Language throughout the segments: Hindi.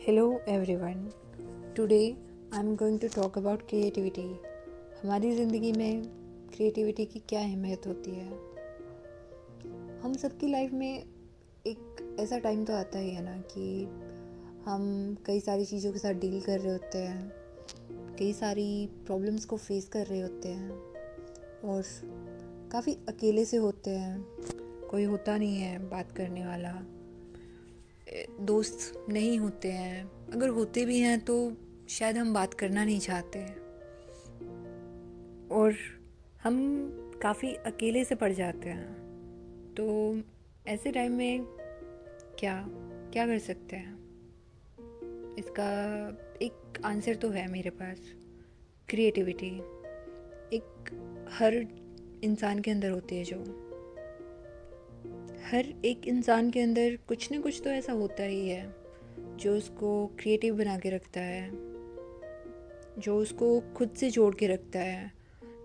Hello everyone. Today I'm going to talk about creativity. हमारी ज़िंदगी में क्रिएटिविटी की क्या अहमियत होती है। हम सबकी लाइफ में एक ऐसा टाइम तो आता ही है ना कि हम कई सारी चीज़ों के साथ डील कर रहे होते हैं, कई सारी प्रॉब्लम्स को फेस कर रहे होते हैं और काफ़ी अकेले से होते हैं। कोई होता नहीं है बात करने वाला, दोस्त नहीं होते हैं, अगर होते भी हैं तो शायद हम बात करना नहीं चाहते और हम काफ़ी अकेले से पड़ जाते हैं। तो ऐसे टाइम में क्या क्या कर सकते हैं? इसका एक आंसर तो है मेरे पास। क्रिएटिविटी एक हर इंसान के अंदर होती है। जो हर एक इंसान के अंदर कुछ न कुछ तो ऐसा होता ही है जो उसको क्रिएटिव बना के रखता है, जो उसको खुद से जोड़ के रखता है,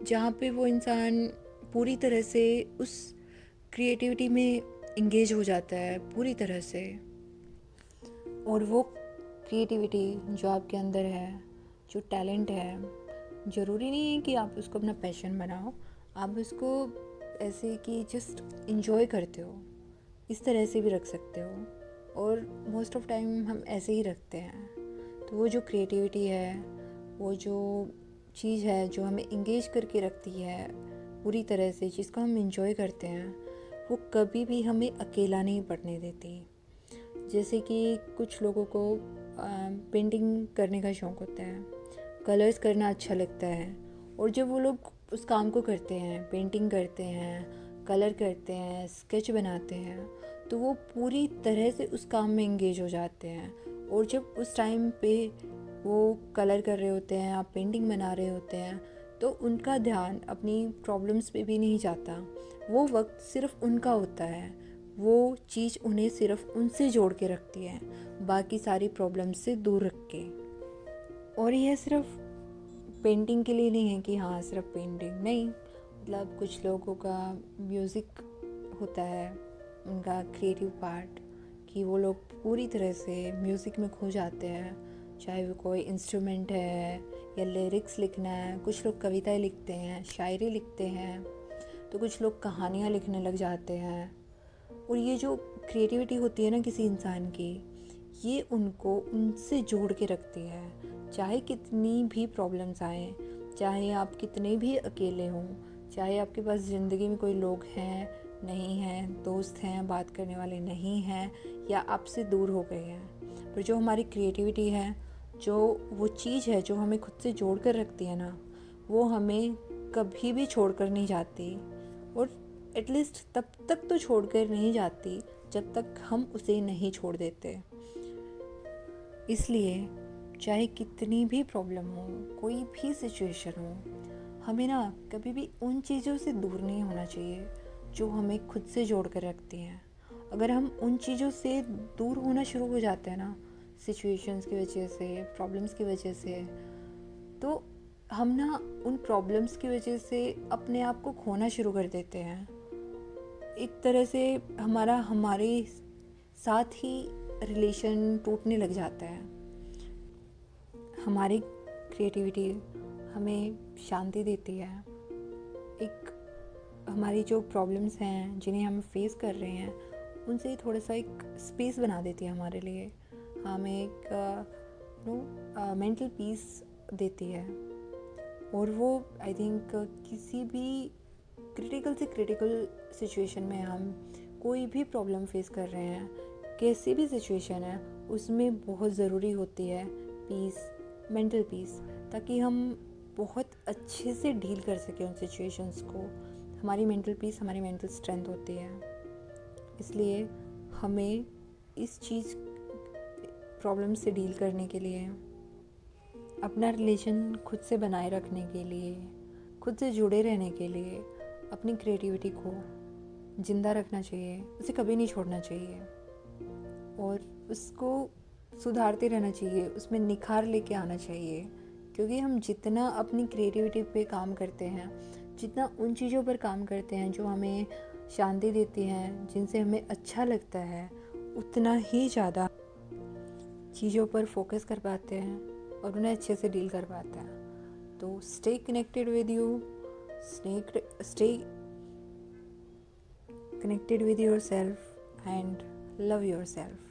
जहाँ पे वो इंसान पूरी तरह से उस क्रिएटिविटी में इंगेज हो जाता है पूरी तरह से। और वो क्रिएटिविटी जो आपके अंदर है, जो टैलेंट है, ज़रूरी नहीं है कि आप उसको अपना पैशन बनाओ। आप उसको ऐसे कि जस्ट इंजॉय करते हो, इस तरह से भी रख सकते हो। और मोस्ट ऑफ टाइम हम ऐसे ही रखते हैं। तो वो जो क्रिएटिविटी है, वो जो चीज़ है जो हमें इंगेज करके रखती है पूरी तरह से, जिसको हम इंजॉय करते हैं, वो कभी भी हमें अकेला नहीं पड़ने देती। जैसे कि कुछ लोगों को पेंटिंग करने का शौक़ होता है, कलर्स करना अच्छा लगता है, और जब वो लोग उस काम को करते हैं, पेंटिंग करते हैं, कलर करते हैं, स्केच बनाते हैं, तो वो पूरी तरह से उस काम में इंगेज हो जाते हैं। और जब उस टाइम पे वो कलर कर रहे होते हैं, आप पेंटिंग बना रहे होते हैं, तो उनका ध्यान अपनी प्रॉब्लम्स पे भी नहीं जाता। वो वक्त सिर्फ उनका होता है, वो चीज़ उन्हें सिर्फ उनसे जोड़ के रखती है, बाकी सारी प्रॉब्लम्स से दूर रख के। और यह सिर्फ पेंटिंग के लिए नहीं है कि हाँ सिर्फ पेंटिंग नहीं, मतलब कुछ लोगों का म्यूज़िक होता है, उनका क्रिएटिव पार्ट, कि वो लोग पूरी तरह से म्यूज़िक में खो जाते हैं। चाहे वो कोई इंस्ट्रूमेंट है या लिरिक्स लिखना है, कुछ लोग कविताएं लिखते हैं, शायरी लिखते हैं, तो कुछ लोग कहानियाँ लिखने लग जाते हैं। और ये जो क्रिएटिविटी होती है ना किसी इंसान की, ये उनको उनसे जोड़ के रखती है। चाहे कितनी भी प्रॉब्लम्स आएँ, चाहे आप कितने भी अकेले हों, चाहे आपके पास ज़िंदगी में कोई लोग हैं नहीं हैं, दोस्त हैं, बात करने वाले नहीं हैं, या आपसे दूर हो गए हैं, पर जो हमारी क्रिएटिविटी है, जो वो चीज़ है जो हमें खुद से जोड़ कर रखती है ना, वो हमें कभी भी छोड़ कर नहीं जाती। और एटलीस्ट तब तक तो छोड़ कर नहीं जाती जब तक हम उसे नहीं छोड़ देते। इसलिए चाहे कितनी भी प्रॉब्लम हो, कोई भी सिचुएशन हो, हमें ना कभी भी उन चीज़ों से दूर नहीं होना चाहिए जो हमें खुद से जोड़ कर रखती हैं। अगर हम उन चीज़ों से दूर होना शुरू हो जाते हैं ना, सिचुएशंस की वजह से, प्रॉब्लम्स की वजह से, तो हम ना उन प्रॉब्लम्स की वजह से अपने आप को खोना शुरू कर देते हैं। एक तरह से हमारे साथ ही रिलेशन टूटने लग जाता है। हमारी क्रिएटिविटी हमें शांति देती है। एक हमारी जो प्रॉब्लम्स हैं जिन्हें हम फेस कर रहे हैं, उनसे थोड़ा सा एक स्पेस बना देती है हमारे लिए, हमें एक मेंटल पीस देती है। और वो आई थिंक किसी भी क्रिटिकल सिचुएशन में, हम कोई भी प्रॉब्लम फेस कर रहे हैं, कैसी भी सिचुएशन है, उसमें बहुत ज़रूरी होती है पीस, मेंटल पीस, ताकि हम बहुत अच्छे से डील कर सकें उन सिचुएशंस को। हमारी मेंटल पीस हमारी मेंटल स्ट्रेंथ होती है। इसलिए हमें इस चीज़ प्रॉब्लम से डील करने के लिए, अपना रिलेशन खुद से बनाए रखने के लिए, खुद से जुड़े रहने के लिए, अपनी क्रिएटिविटी को ज़िंदा रखना चाहिए, उसे कभी नहीं छोड़ना चाहिए और उसको सुधारते रहना चाहिए, उसमें निखार लेके आना चाहिए। क्योंकि हम जितना अपनी क्रिएटिविटी पे काम करते हैं, जितना उन चीज़ों पर काम करते हैं जो हमें शांति देती हैं, जिनसे हमें अच्छा लगता है, उतना ही ज़्यादा चीज़ों पर फोकस कर पाते हैं और उन्हें अच्छे से डील कर पाते हैं। तो stay connected with you, stay connected with yourself and love yourself.